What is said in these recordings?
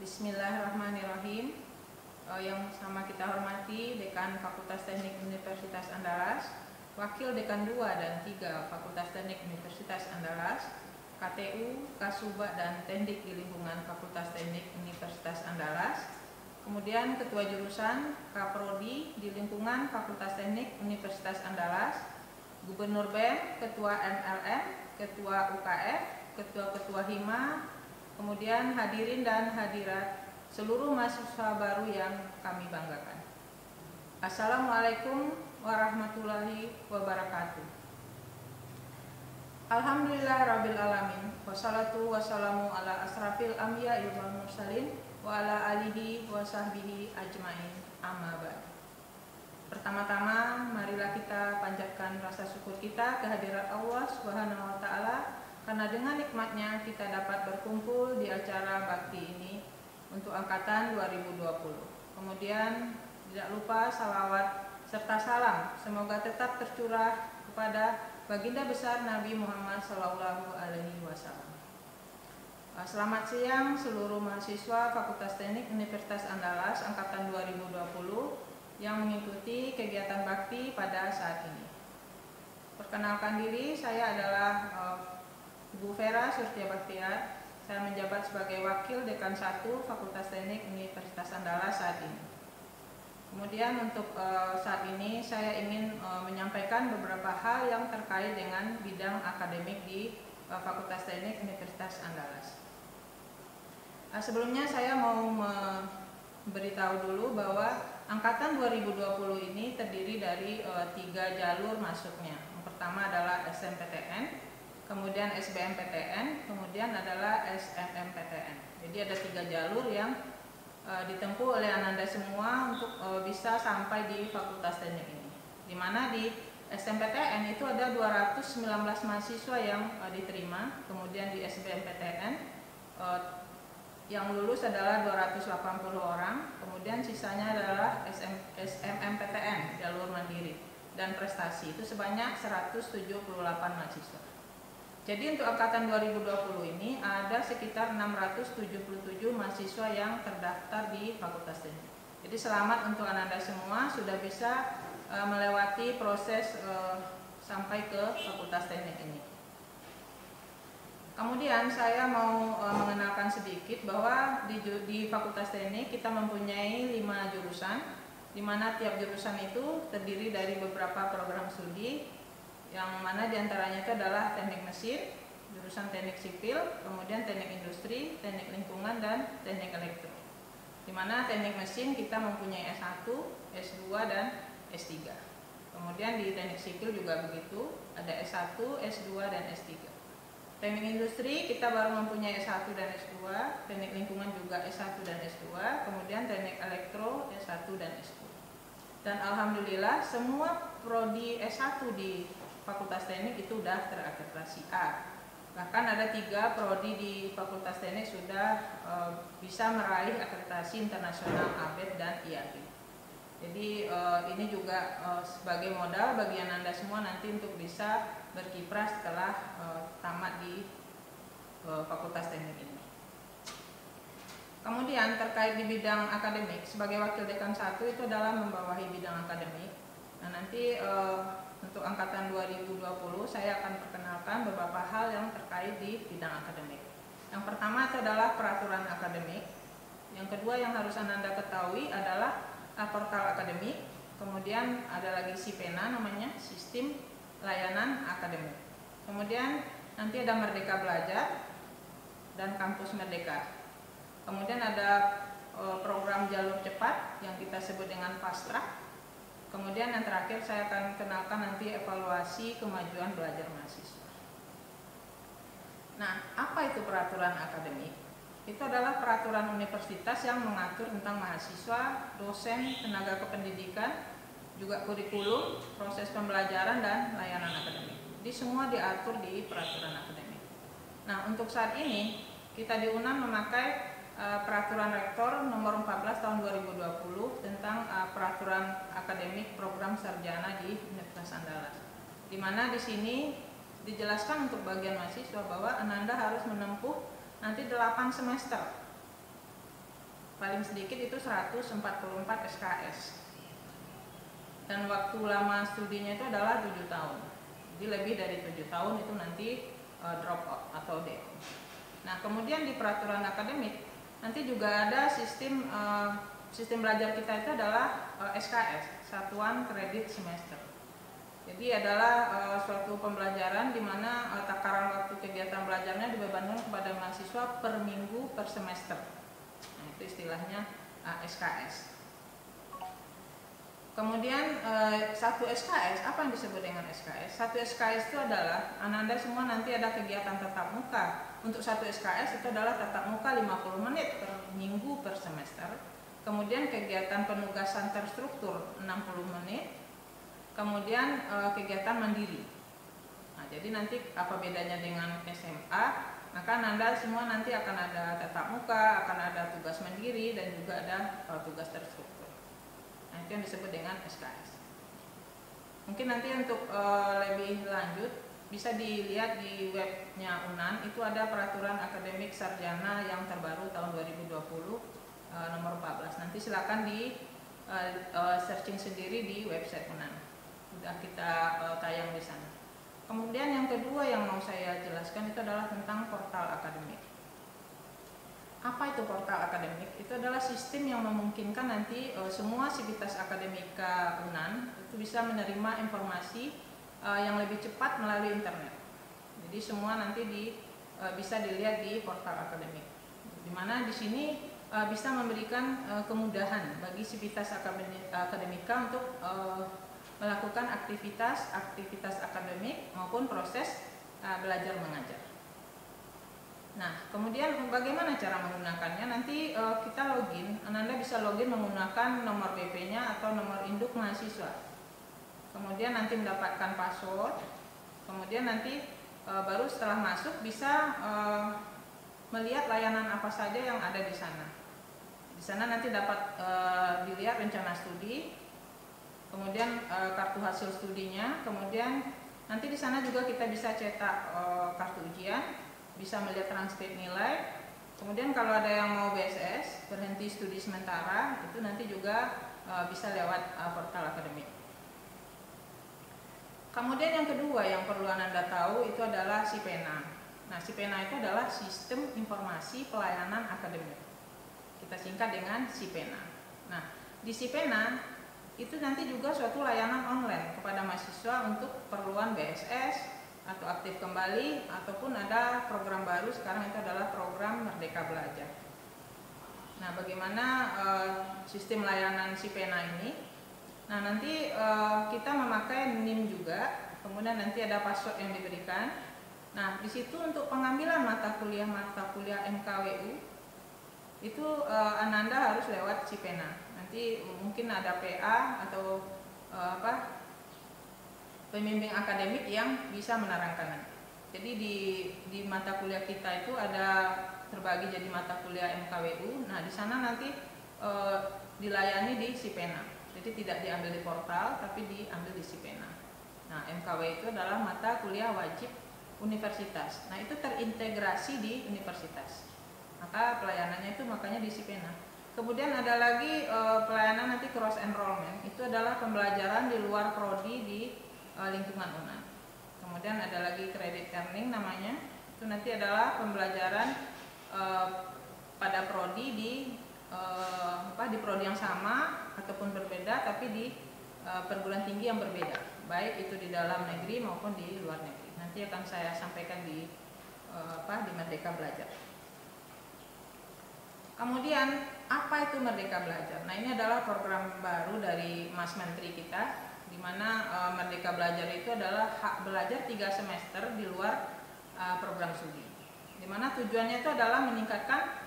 Bismillahirrahmanirrahim. Yang sama kita hormati Dekan Fakultas Teknik Universitas Andalas, Wakil Dekan 2 dan 3 Fakultas Teknik Universitas Andalas, KTU, Kasuba dan Teknik di lingkungan Fakultas Teknik Universitas Andalas, kemudian Ketua Jurusan Kaprodi di lingkungan Fakultas Teknik Universitas Andalas, Gubernur BEM, Ketua MLM, Ketua UKF, Ketua-Ketua Hima, kemudian hadirin dan hadirat seluruh mahasiswa baru yang kami banggakan. Assalamualaikum warahmatullahi wabarakatuh. Alhamdulillahirrabbilalamin. Wassalatu wassalamu ala asrafil anbiya wal mursalin wa ala alihi wa sahbihi ajmain, amma ba'd. Pertama-tama marilah kita panjatkan rasa syukur kita kehadirat Allah Subhanahu wa taala karena dengan nikmatnya kita dapat berkumpul di acara bakti ini untuk angkatan 2020. Kemudian tidak lupa salawat serta salam semoga tetap tercurah kepada baginda besar Nabi Muhammad SAW. Selamat siang seluruh mahasiswa Fakultas Teknik Universitas Andalas angkatan 2020 yang mengikuti kegiatan bakti pada saat ini. Perkenalkan diri, saya adalah Ibu Vera Surtia Baktiar. Saya menjabat sebagai Wakil Dekan 1 Fakultas Teknik Universitas Andalas saat ini. Kemudian untuk saat ini saya ingin menyampaikan beberapa hal yang terkait dengan bidang akademik di Fakultas Teknik Universitas Andalas. Sebelumnya saya mau memberitahu dulu bahwa angkatan 2020 ini terdiri dari 3 jalur masuknya. Yang pertama adalah SNMPTN, kemudian SBMPTN, kemudian adalah SNMPTN. Jadi ada 3 jalur yang ditempuh oleh Ananda semua untuk bisa sampai di Fakultas Teknik ini. Di mana di SNMPTN itu ada 219 mahasiswa yang diterima, kemudian di SBMPTN yang lulus adalah 280 orang, kemudian sisanya adalah SNMPTN jalur mandiri dan prestasi itu sebanyak 178 mahasiswa. Jadi untuk angkatan 2020 ini ada sekitar 677 mahasiswa yang terdaftar di Fakultas Teknik. Jadi selamat untuk Ananda semua sudah bisa melewati proses sampai ke Fakultas Teknik ini. Kemudian saya mau mengenalkan sedikit bahwa di Fakultas Teknik kita mempunyai 5 jurusan, di mana tiap jurusan itu terdiri dari beberapa program studi, yang mana diantaranya itu adalah teknik mesin, jurusan teknik sipil, kemudian teknik industri, teknik lingkungan, dan teknik elektro. Di mana teknik mesin kita mempunyai S1, S2, dan S3. Kemudian di teknik sipil juga begitu, ada S1, S2, dan S3. Teknik industri kita baru mempunyai S1 dan S2, teknik lingkungan juga S1 dan S2, kemudian teknik elektro S1 dan S2. Dan alhamdulillah semua prodi S1 di Fakultas Teknik itu sudah terakreditasi A. Bahkan ada 3 prodi di Fakultas Teknik sudah bisa meraih akreditasi internasional ABET dan IAB. Jadi ini juga sebagai modal bagi Anda semua nanti untuk bisa berkiprah setelah tamat di Fakultas Teknik ini. Kemudian terkait di bidang akademik, sebagai Wakil Dekan 1 itu adalah membawahi bidang akademik. Nah nanti untuk angkatan 2020 saya akan perkenalkan beberapa hal yang terkait di bidang akademik. Yang pertama itu adalah peraturan akademik. Yang kedua yang harus Anda ketahui adalah portal akademik. Kemudian ada lagi SIPENA namanya, Sistem Layanan Akademik. Kemudian nanti ada Merdeka Belajar dan Kampus Merdeka. Kemudian ada program jalur cepat yang kita sebut dengan Fast Track. Kemudian yang terakhir saya akan kenalkan nanti evaluasi kemajuan belajar mahasiswa. Nah, apa itu peraturan akademik? Itu adalah peraturan universitas yang mengatur tentang mahasiswa, dosen, tenaga kependidikan, juga kurikulum, proses pembelajaran, dan layanan akademik. Jadi semua diatur di peraturan akademik. Nah, untuk saat ini kita di UNAM memakai peraturan rektor nomor 14 tahun 2020 tentang peraturan akademik program sarjana di Universitas Andalas. Di mana di sini dijelaskan untuk bagian mahasiswa bahwa Ananda harus menempuh nanti 8 semester paling sedikit itu 144 SKS. Dan waktu lama studinya itu adalah 7 tahun. Jadi lebih dari 7 tahun itu nanti drop out atau DO. Nah, kemudian di peraturan akademik nanti juga ada sistem belajar kita itu adalah SKS, Satuan Kredit Semester. Jadi adalah suatu pembelajaran di mana takaran waktu kegiatan belajarnya dibebankan kepada mahasiswa per minggu per semester. Nah, itu istilahnya SKS. Kemudian satu SKS, apa yang disebut dengan SKS? Satu SKS itu adalah Anda semua nanti ada kegiatan tatap muka. Untuk satu SKS itu adalah tatap muka 50 menit per minggu per semester. Kemudian kegiatan penugasan terstruktur 60 menit. Kemudian kegiatan mandiri. Nah, jadi nanti apa bedanya dengan SMA? Maka Anda semua nanti akan ada tatap muka, akan ada tugas mandiri dan juga ada tugas terstruktur. Nah, itu yang disebut dengan SKS. Mungkin nanti untuk lebih lanjut bisa dilihat di webnya UNAN, itu ada peraturan akademik sarjana yang terbaru tahun 2020 nomor 14. Nanti silakan di searching sendiri di website UNAN. Sudah kita tayang di sana. Kemudian yang kedua yang mau saya jelaskan itu adalah tentang portal akademik. Apa itu portal akademik? Itu adalah sistem yang memungkinkan nanti semua sivitas akademika UNAN itu bisa menerima informasi yang lebih cepat melalui internet. Jadi semua nanti bisa dilihat di portal akademik. Di mana di sini bisa memberikan kemudahan bagi sivitas akademika untuk melakukan aktivitas akademik maupun proses belajar mengajar. Nah, kemudian bagaimana cara menggunakannya? Nanti kita login, Anda bisa login menggunakan nomor BP-nya atau nomor induk mahasiswa. Kemudian nanti mendapatkan password. Kemudian nanti baru setelah masuk bisa melihat layanan apa saja yang ada di sana. Di sana nanti dapat dilihat rencana studi, kemudian kartu hasil studinya, kemudian nanti di sana juga kita bisa cetak kartu ujian, bisa melihat transkrip nilai. Kemudian kalau ada yang mau BSS, berhenti studi sementara, itu nanti juga bisa lewat portal akademik. Kemudian yang kedua yang perlu Anda tahu itu adalah SIPENA. Nah, SIPENA itu adalah Sistem Informasi Pelayanan Akademik. Kita singkat dengan SIPENA. Nah, di SIPENA itu nanti juga suatu layanan online kepada mahasiswa untuk keperluan BSS, atau aktif kembali, ataupun ada program baru sekarang itu adalah program Merdeka Belajar. Nah, bagaimana sistem layanan SIPENA ini? Nah, nanti kita memakai NIM juga, kemudian nanti ada password yang diberikan. Nah, di situ untuk pengambilan mata kuliah MKWU itu Ananda harus lewat SIPENA. Nanti mungkin ada PA atau pembimbing akademik yang bisa menerangkan. Jadi di mata kuliah kita itu ada terbagi jadi mata kuliah MKWU. Nah, di sana nanti dilayani di SIPENA. Jadi tidak diambil di portal, tapi diambil di SIPENA. Nah, MKW itu adalah mata kuliah wajib universitas. Nah, itu terintegrasi di universitas. Maka pelayanannya itu makanya di SIPENA. Kemudian ada lagi pelayanan nanti cross enrollment. Itu adalah pembelajaran di luar prodi di lingkungan UNAN. Kemudian ada lagi credit earning namanya. Itu nanti adalah pembelajaran pada prodi di prodi yang sama ataupun berbeda, tapi di perguruan tinggi yang berbeda, baik itu di dalam negeri maupun di luar negeri. Nanti akan saya sampaikan di Merdeka Belajar. Kemudian apa itu Merdeka Belajar? Nah, ini adalah program baru dari Mas Menteri kita, di mana Merdeka Belajar itu adalah hak belajar 3 semester di luar program studi. Di mana tujuannya itu adalah meningkatkan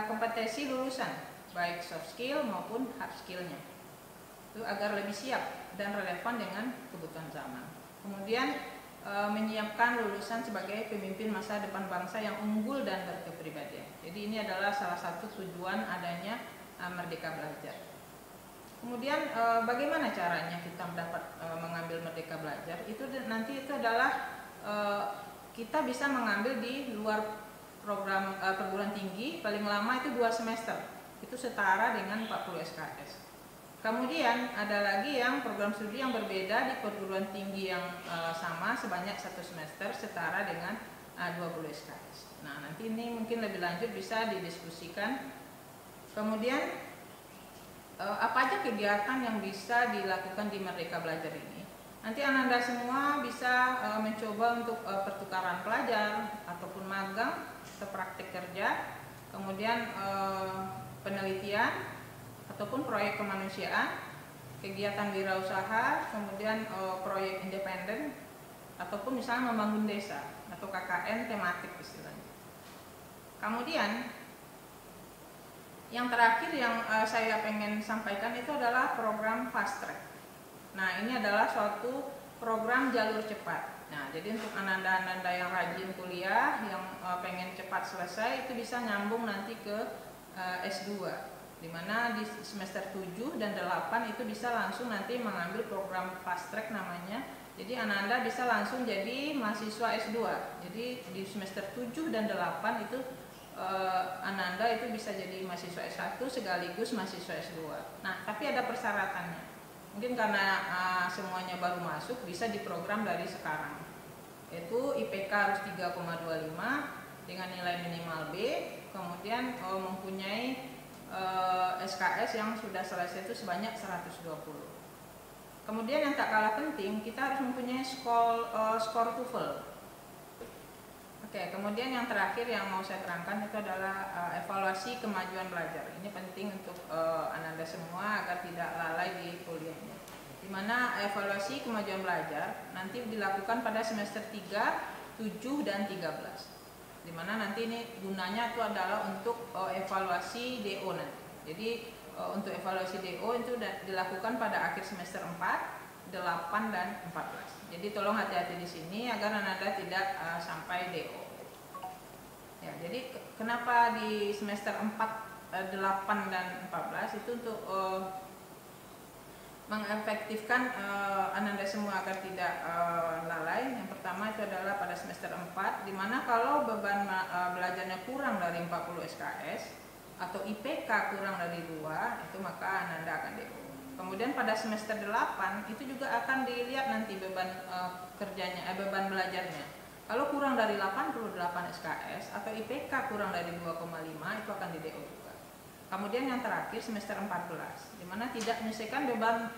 kompetensi lulusan, baik soft skill maupun hard skillnya, itu agar lebih siap dan relevan dengan kebutuhan zaman. Kemudian menyiapkan lulusan sebagai pemimpin masa depan bangsa yang unggul dan berkepribadian. Jadi ini adalah salah satu tujuan adanya Merdeka Belajar. Kemudian bagaimana caranya kita dapat mengambil Merdeka Belajar? Itu nanti itu adalah kita bisa mengambil di luar program perguruan tinggi, paling lama itu 2 semester. itu setara dengan 40 SKS. Kemudian ada lagi yang program studi yang berbeda di perguruan tinggi yang sama sebanyak 1 semester setara dengan 20 SKS. Nah, nanti ini mungkin lebih lanjut bisa didiskusikan. Kemudian apa aja kegiatan yang bisa dilakukan di Merdeka Belajar ini? Nanti Ananda semua bisa mencoba untuk pertukaran pelajar ataupun magang atau praktik kerja, kemudian penelitian ataupun proyek kemanusiaan, kegiatan wirausaha, kemudian proyek independen, ataupun misalnya membangun desa atau KKN tematik istilahnya. Kemudian yang terakhir yang saya pengen sampaikan itu adalah program fast track. Nah, ini adalah suatu program jalur cepat. Nah, jadi untuk ananda-ananda yang rajin kuliah, yang pengen cepat selesai, itu bisa nyambung nanti ke S2, di mana di semester 7 dan 8 itu bisa langsung nanti mengambil program fast track namanya. Jadi ananda bisa langsung jadi mahasiswa S2. Jadi di semester 7 dan 8 itu ananda itu bisa jadi mahasiswa S1 sekaligus mahasiswa S2. Nah, tapi ada persyaratannya. Mungkin karena semuanya baru masuk, bisa diprogram dari sekarang. Yaitu IPK harus 3,25 dengan nilai minimal B, kemudian mempunyai SKS yang sudah selesai itu sebanyak 120. Kemudian yang tak kalah penting, kita harus mempunyai skor TOEFL. Oke, kemudian yang terakhir yang mau saya terangkan itu adalah evaluasi kemajuan belajar. Ini penting untuk ananda semua agar tidak lalai di kuliahnya. Di mana evaluasi kemajuan belajar nanti dilakukan pada semester 3, 7, dan 13. Di mana nanti ini gunanya itu adalah untuk evaluasi DO nanti. Jadi untuk evaluasi DO itu dilakukan pada akhir semester 4, 8, dan 14. Jadi tolong hati-hati di sini agar ananda tidak sampai DO. Ya, jadi kenapa di semester 4, 8, dan 14 itu untuk mengefektifkan ananda semua agar tidak lalai. Yang pertama itu adalah pada semester 4, dimana kalau beban belajarnya kurang dari 40 SKS atau IPK kurang dari 2, itu maka ananda akan DO. Kemudian pada semester 8 itu juga akan dilihat nanti beban kerjanya, beban belajarnya. Kalau kurang dari 88 SKS atau IPK kurang dari 2,5 itu akan di DO juga. Kemudian yang terakhir semester 14, dimana tidak menyelesaikan beban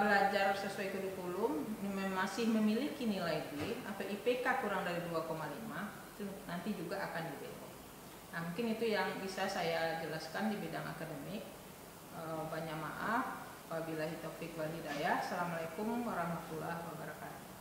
belajar sesuai kurikulum, masih memiliki nilai D atau IPK kurang dari 2,5, itu nanti juga akan di DO. Nah, mungkin itu yang bisa saya jelaskan di bidang akademik. Banyak maaf. Wabillahi taufik wal hidayah. Assalamualaikum warahmatullahi wabarakatuh.